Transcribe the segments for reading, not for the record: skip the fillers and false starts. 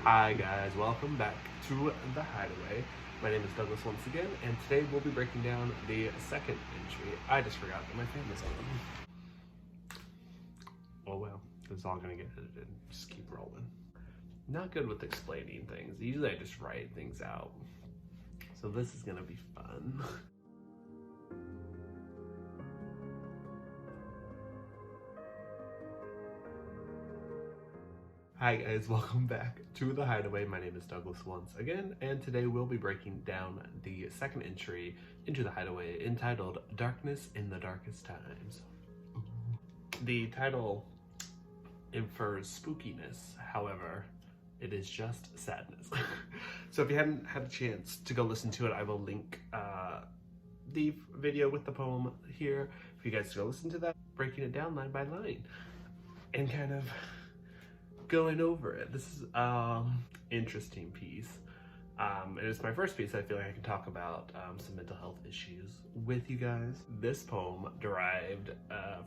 Hi guys, welcome back to The Hideaway. My name is Douglas once again, and today we'll be breaking down the second entry. I just forgot that my fan is on. Oh well, it's all gonna get edited. Just keep rolling. Not good with explaining things. Usually I just write things out. So this is gonna be fun. Hi guys, welcome back to The Hideaway. My name is Douglas once again, and today we'll be breaking down the second entry into The Hideaway entitled Darkness in the Darkest Times. The title infers spookiness, however, it is just sadness. So if you hadn't had a chance to go listen to it, I will link the video with the poem here for you guys to go listen to that, breaking it down line by line and kind of going over it. This is interesting piece. It is my first piece. I feel like I can talk about some mental health issues with you guys. This poem derived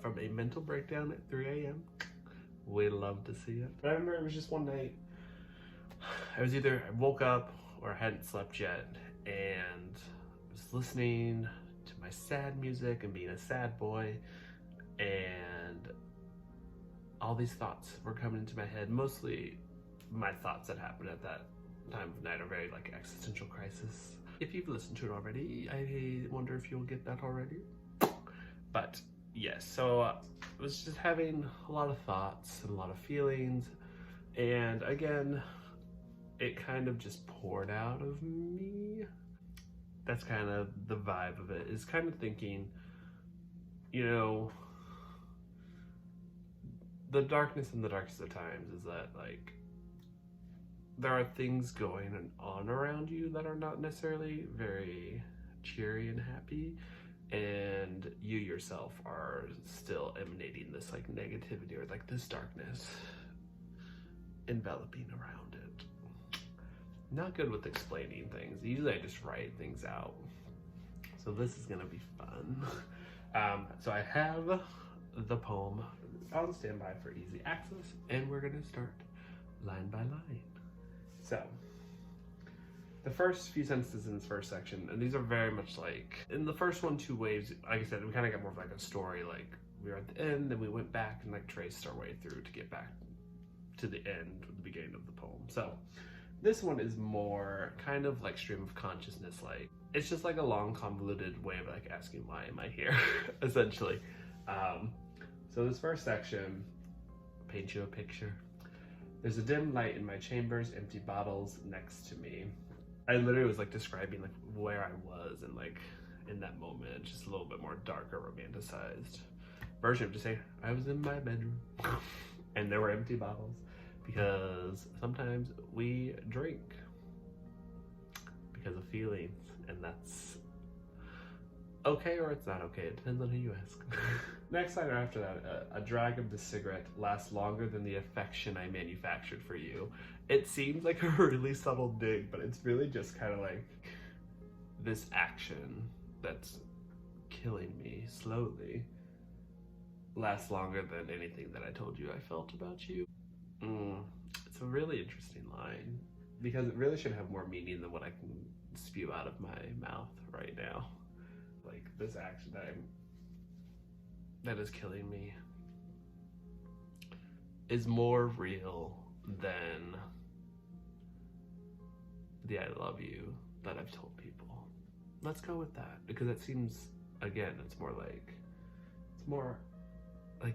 from a mental breakdown at 3 a.m. We'd love to see it. But I remember it was just one night. I woke up or I hadn't slept yet, and I was listening to my sad music and being a sad boy, and all these thoughts were coming into my head. Mostly my thoughts that happened at that time of night are very like existential crisis. If you've listened to it already, I wonder if you'll get that already. But yes, so I was just having a lot of thoughts and a lot of feelings, and again, it kind of just poured out of me. That's kind of the vibe of it, is kind of thinking, you know, the darkness in the darkest of times is that, like, there are things going on around you that are not necessarily very cheery and happy, and you yourself are still emanating this like negativity or like this darkness enveloping around it. Not good with explaining things. Usually I just write things out. So this is gonna be fun. So I have the poem on standby for easy access, and we're gonna start line by line. So the first few sentences in this first section, and these are very much like in the first one, two waves, like I said, we kind of got more of like a story, like we were at the end, then we went back and like traced our way through to get back to the end, the beginning of the poem. So this one is more kind of like stream of consciousness, like it's just like a long convoluted way of like asking why am I here, essentially. So this first section, paint you a picture. There's a dim light in my chambers, empty bottles next to me. I literally was like describing like where I was and like in that moment, just a little bit more darker, romanticized version of just saying I was in my bedroom and there were empty bottles, because sometimes we drink because of feelings, and that's okay or it's not okay. It depends on who you ask. Next line after that, a drag of the cigarette lasts longer than the affection I manufactured for you. It seems like a really subtle dig, but it's really just kind of like this action that's killing me slowly lasts longer than anything that I told you I felt about you. It's a really interesting line, because it really should have more meaning than what I can spew out of my mouth right now. Like this action that is killing me is more real than the I love you that I've told people. Let's go with that, because it seems, again, it's more like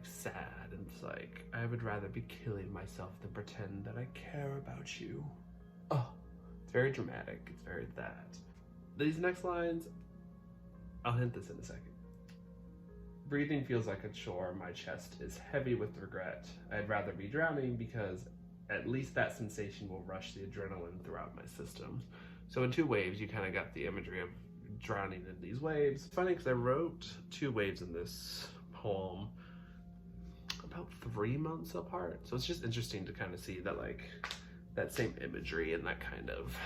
sad, and it's like I would rather be killing myself than pretend that I care about you. Oh, it's very dramatic. It's very that. These next lines, I'll hint this in a second. Breathing feels like a chore. My chest is heavy with regret. I'd rather be drowning, because at least that sensation will rush the adrenaline throughout my system. So in two waves, you kind of got the imagery of drowning in these waves. It's funny because I wrote two waves in this poem about 3 months apart. So it's just interesting to kind of see that, like, that same imagery and that kind of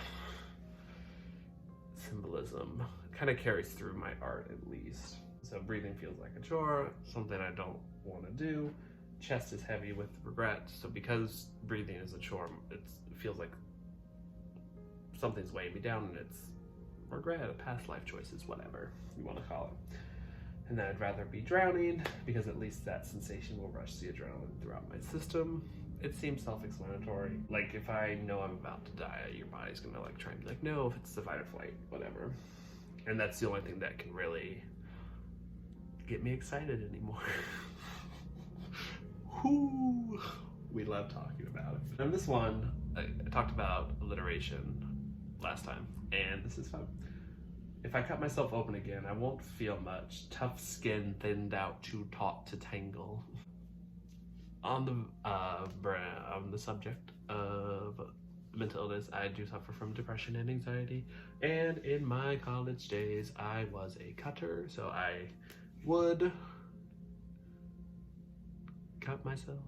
symbolism kind of carries through my art, at least. So breathing feels like a chore, something I don't want to do. chest is heavy with regret. So because breathing is a chore, it feels like something's weighing me down, and it's regret, past life choices, whatever you want to call it. And then I'd rather be drowning, because at least that sensation will rush the adrenaline throughout my system. It seems self-explanatory. Like, if I know I'm about to die, your body's gonna like try and be like, no, if it's the fight or flight, whatever. And that's the only thing that can really get me excited anymore. Whoo! We love talking about it. And this one, I talked about alliteration last time, and this is fun. If I cut myself open again, I won't feel much. Tough skin thinned out, too taut to tangle. On the subject of mental illness, I do suffer from depression and anxiety. And in my college days, I was a cutter, so I would cut myself.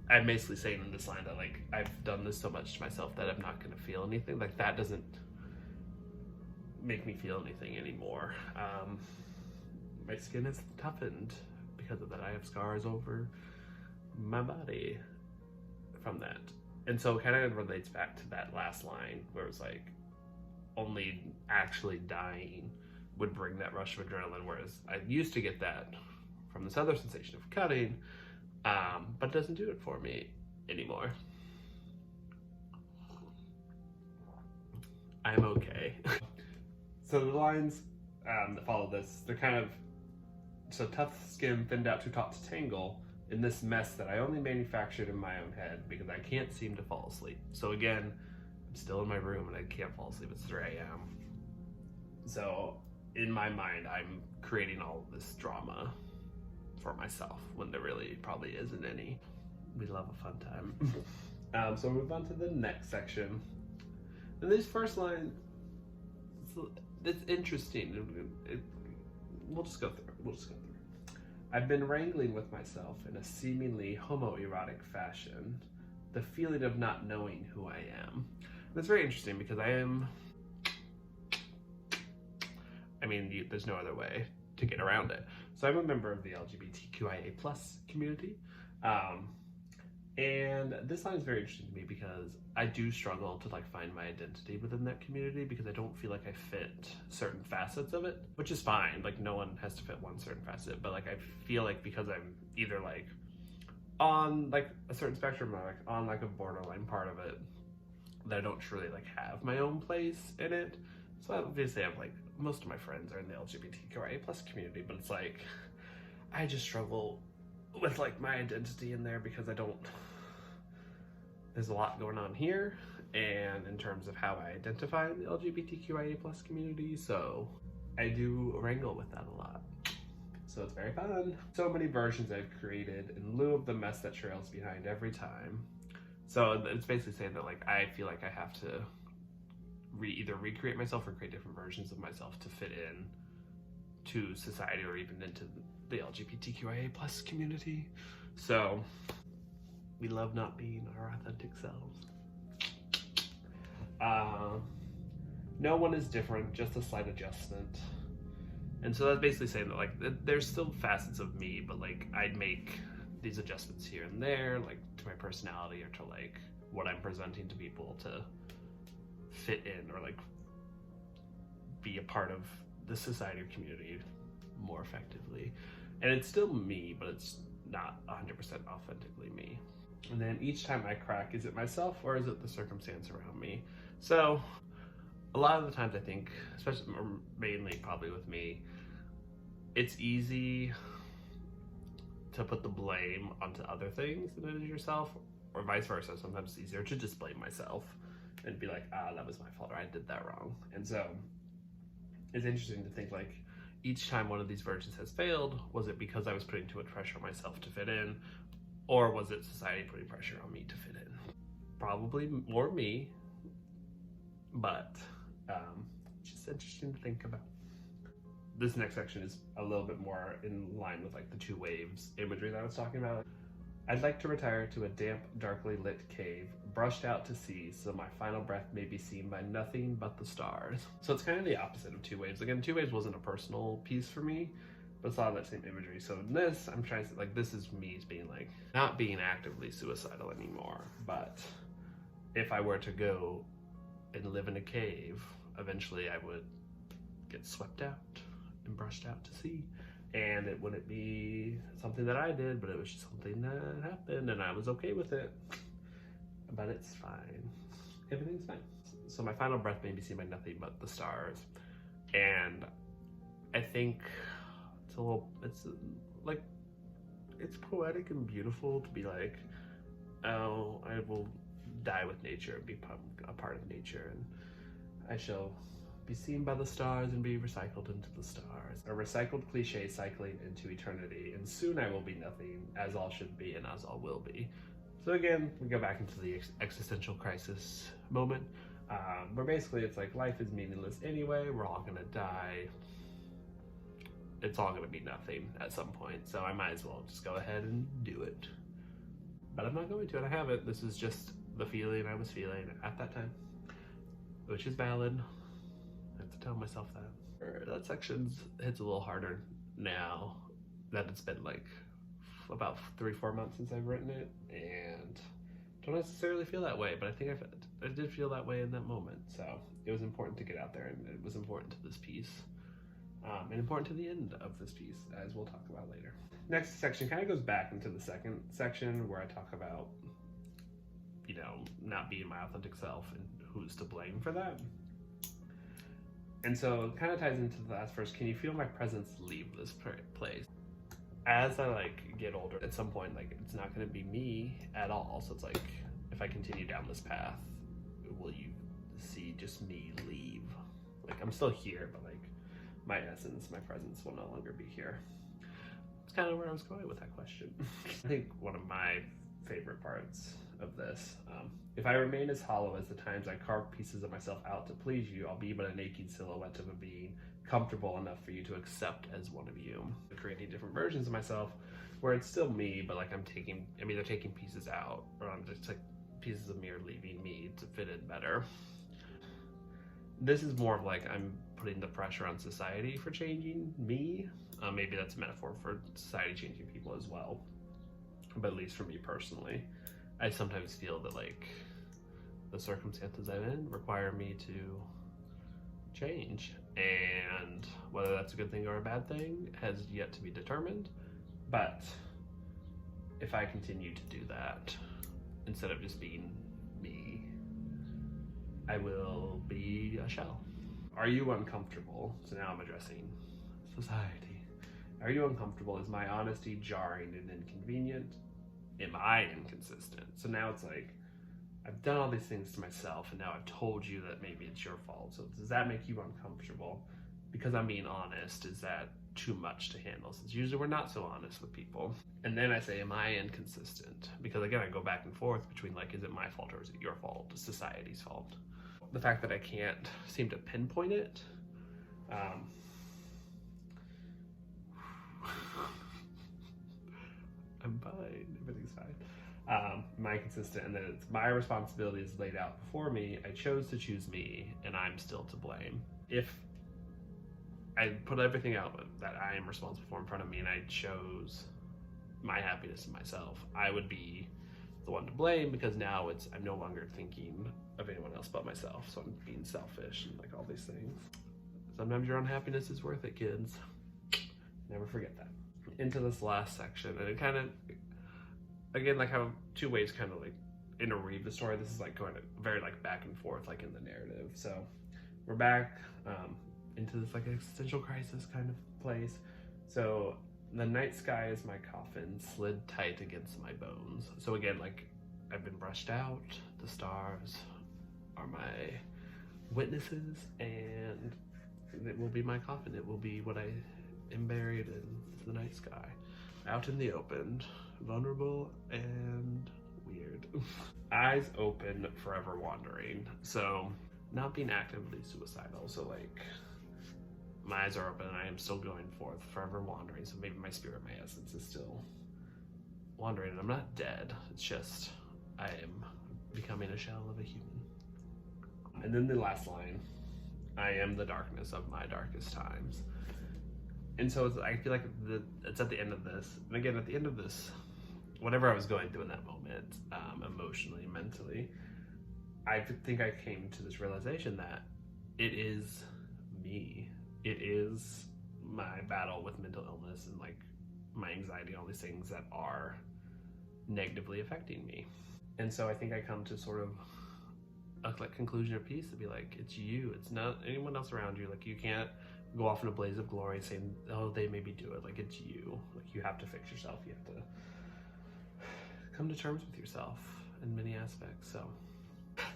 I'm basically saying in this line that like I've done this so much to myself that I'm not gonna feel anything. Like that doesn't make me feel anything anymore. My skin has toughened because of that. I have scars over my body from that. And so it kind of relates back to that last line where it was like only actually dying would bring that rush of adrenaline, whereas I used to get that from this other sensation of cutting, but it doesn't do it for me anymore. I'm okay. So the lines that follow this, they're kind of, so tough skin thinned out too taut to tangle in this mess that I only manufactured in my own head because I can't seem to fall asleep. So again, I'm still in my room and I can't fall asleep. It's 3 a.m. So in my mind, I'm creating all of this drama for myself when there really probably isn't any. We love a fun time. So we'll move on to the next section. And this first line, it's interesting. We'll just go through it. I've been wrangling with myself in a seemingly homoerotic fashion, the feeling of not knowing who I am. And it's very interesting because there's no other way to get around it. So I'm a member of the LGBTQIA+ community. And this line is very interesting to me because I do struggle to like find my identity within that community because I don't feel like I fit certain facets of it, which is fine. Like no one has to fit one certain facet, but like I feel like because I'm either like on like a certain spectrum or like on like a borderline part of it, that I don't truly like have my own place in it. So obviously I have like most of my friends are in the LGBTQIA+ community, but it's like I just struggle with like my identity in there because there's a lot going on here and in terms of how I identify in the LGBTQIA+ community, so I do wrangle with that a lot. So it's very fun. So many versions I've created in lieu of the mess that trails behind every time. So it's basically saying that like I feel like I have to either recreate myself or create different versions of myself to fit in to society or even into the LGBTQIA+ community. So we love not being our authentic selves. No one is different, just a slight adjustment. And so that's basically saying that like there's still facets of me, but like I'd make these adjustments here and there, like to my personality or to like what I'm presenting to people to fit in or like be a part of the society or community more effectively. And it's still me, but it's not 100% authentically me. And then each time I crack, is it myself or is it the circumstance around me? So a lot of the times I think, especially or mainly probably with me, it's easy to put the blame onto other things than it is yourself, or vice versa. Sometimes it's easier to just blame myself and be like, that was my fault, or I did that wrong. And so it's interesting to think like each time one of these versions has failed, was it because I was putting too much pressure on myself to fit in, or was it society putting pressure on me to fit in? Probably more me, but just interesting to think about. This next section is a little bit more in line with like the 2 waves imagery that I was talking about. I'd like to retire to a damp, darkly lit cave, brushed out to sea, so my final breath may be seen by nothing but the stars. So it's kind of the opposite of 2 waves. Again, 2 waves wasn't a personal piece for me. But it's a lot of that same imagery. So in this, I'm trying to, like, this is me being like, not being actively suicidal anymore, but if I were to go and live in a cave, eventually I would get swept out and brushed out to sea. And it wouldn't be something that I did, but it was just something that happened, and I was okay with it. But it's fine. Everything's fine. So my final breath made me see by nothing but the stars. And I think it's poetic and beautiful to be like, oh, I will die with nature and be a part of nature, and I shall be seen by the stars and be recycled into the stars. A recycled cliche cycling into eternity, and soon I will be nothing, as all should be and as all will be. So again, we go back into the existential crisis moment, where basically it's like life is meaningless anyway, we're all gonna die, it's all gonna be nothing at some point, so I might as well just go ahead and do it. But I'm not going to, and I haven't. This is just the feeling I was feeling at that time, which is valid. I have to tell myself that. That section hits a little harder now that it's been like about 3-4 months since I've written it, and don't necessarily feel that way, but I think I did feel that way in that moment. So it was important to get out there, and it was important to this piece, and important to the end of this piece, as we'll talk about later. Next section kind of goes back into the second section where I talk about, you know, not being my authentic self and who's to blame for that. And so it kind of ties into the last verse. Can you feel my presence leave this place? As I like get older, at some point, like, it's not going to be me at all. So it's like, if I continue down this path, will you see just me leave? Like, I'm still here, but like my essence, my presence will no longer be here. It's kind of where I was going with that question. I think one of my favorite parts of this, if I remain as hollow as the times I carved pieces of myself out to please you, I'll be but an aching silhouette of a being comfortable enough for you to accept as one of you. Creating different versions of myself where it's still me, but like I'm either taking pieces out, or I'm just like pieces of me are leaving me to fit in better. This is more of like I'm putting the pressure on society for changing me. Maybe that's a metaphor for society changing people as well, but at least for me personally, I sometimes feel that like the circumstances I'm in require me to change, and whether that's a good thing or a bad thing has yet to be determined. But if I continue to do that instead of just being me, I will be a shell. Are you uncomfortable? So now I'm addressing society. Are you uncomfortable? Is my honesty jarring and inconvenient? Am I inconsistent? So now it's like, I've done all these things to myself, and now I've told you that maybe it's your fault. So does that make you uncomfortable? Because I'm being honest, is that too much to handle? Since usually we're not so honest with people. And then I say, am I inconsistent? Because again, I go back and forth between like, is it my fault or is it your fault? Is society's fault? The fact that I can't seem to pinpoint it, I'm fine, everything's fine. Am I consistent? And then it's my responsibility is laid out before me. I chose to choose me, and I'm still to blame. If I put everything out that I am responsible for in front of me, and I chose my happiness and myself, I would be the one to blame, because now I'm no longer thinking of anyone else but myself. So I'm being selfish and like all these things. Sometimes your unhappiness is worth it, kids. Never forget that. Into this last section, and it kind of, again, like how two ways kind of like interweave the story. This is like going very like back and forth like in the narrative. So we're back into this like existential crisis kind of place. So the night sky is my coffin, slid tight against my bones. So again, like I've been brushed out, the stars are my witnesses, and it will be my coffin. It will be what I am buried in, the night sky, out in the open, vulnerable and weird. Eyes open, forever wandering. So not being actively suicidal. So like my eyes are open and I am still going forth, forever wandering. So maybe my spirit, my essence is still wandering, and I'm not dead. It's just I am becoming a shell of a human. And then the last line, I am the darkness of my darkest times. And so I feel like it's at the end of this, and again, at the end of this, whatever I was going through in that moment, emotionally, mentally, I think I came to this realization that it is me. It is my battle with mental illness and like my anxiety, all these things that are negatively affecting me. And so I think I come to sort of a like conclusion of peace to be like, it's you, it's not anyone else around you. Like you can't go off in a blaze of glory saying, oh, they maybe do it. Like it's you. Like you have to fix yourself. You have to come to terms with yourself in many aspects. So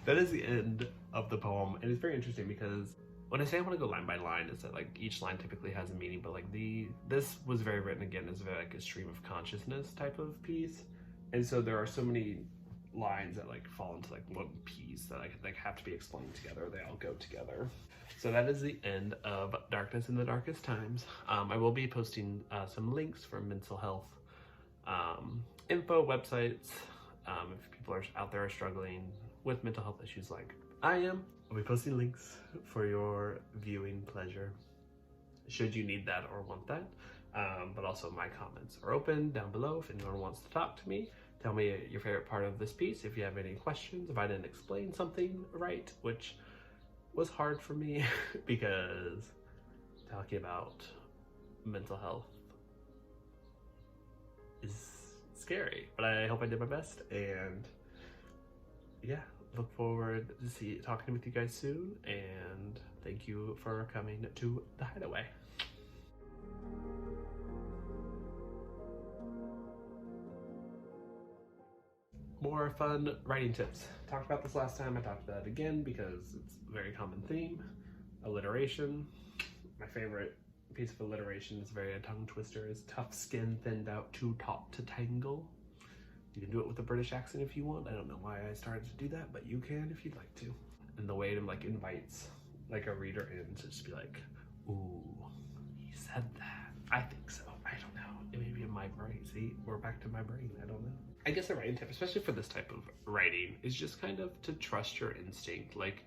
that is the end of the poem, and it's very interesting because when I say I want to go line by line, it's that like each line typically has a meaning, but like this was very written again as very like a stream of consciousness type of piece, and so there are so many lines that like fall into like one piece that like have to be explained together. They all go together. So that is the end of Darkness in the Darkest Times. I will be posting some links for mental health info websites. If people are out there are struggling with mental health issues like I am, I'll be posting links for your viewing pleasure should you need that or want that. But also my comments are open down below if anyone wants to talk to me. Tell me your favorite part of this piece, if you have any questions, if I didn't explain something right, which was hard for me because talking about mental health is scary, but I hope I did my best, and yeah, look forward to talking with you guys soon, and thank you for coming to the Hideaway. More fun writing tips. Talked about this last time, I talked about it again because it's a very common theme. Alliteration. My favorite piece of alliteration is very a tongue twister is tough skin thinned out too taut to tangle. You can do it with a British accent if you want. I don't know why I started to do that, but you can if you'd like to. And the way it like invites like a reader in to just be like, ooh, he said that. I think so. I don't know. It may be in my brain. See, we're back to my brain. I don't know. I guess a writing tip, especially for this type of writing, is just kind of to trust your instinct. Like,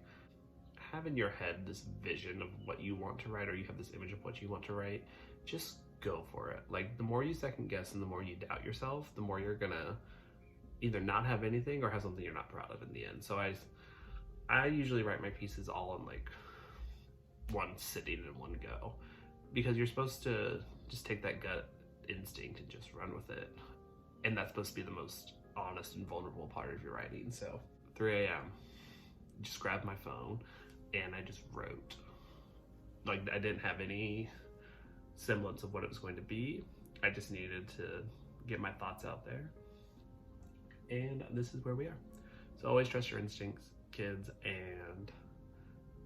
have in your head this vision of what you want to write, or you have this image of what you want to write, just go for it. Like, the more you second guess and the more you doubt yourself, the more you're gonna either not have anything or have something you're not proud of in the end. So I usually write my pieces all in like one sitting in one go, because you're supposed to just take that gut instinct and just run with it. And that's supposed to be the most honest and vulnerable part of your writing. So 3 a.m. just grabbed my phone and I just wrote. Like, I didn't have any semblance of what it was going to be. I just needed to get my thoughts out there. And this is where we are. So always trust your instincts, kids, and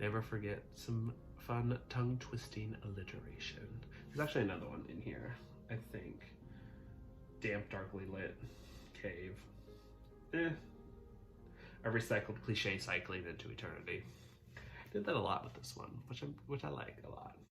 never forget some fun tongue twisting alliteration. There's actually another one in here, I think. Damp, darkly lit cave. A recycled cliche cycling into eternity. Did that a lot with this one, which I like a lot.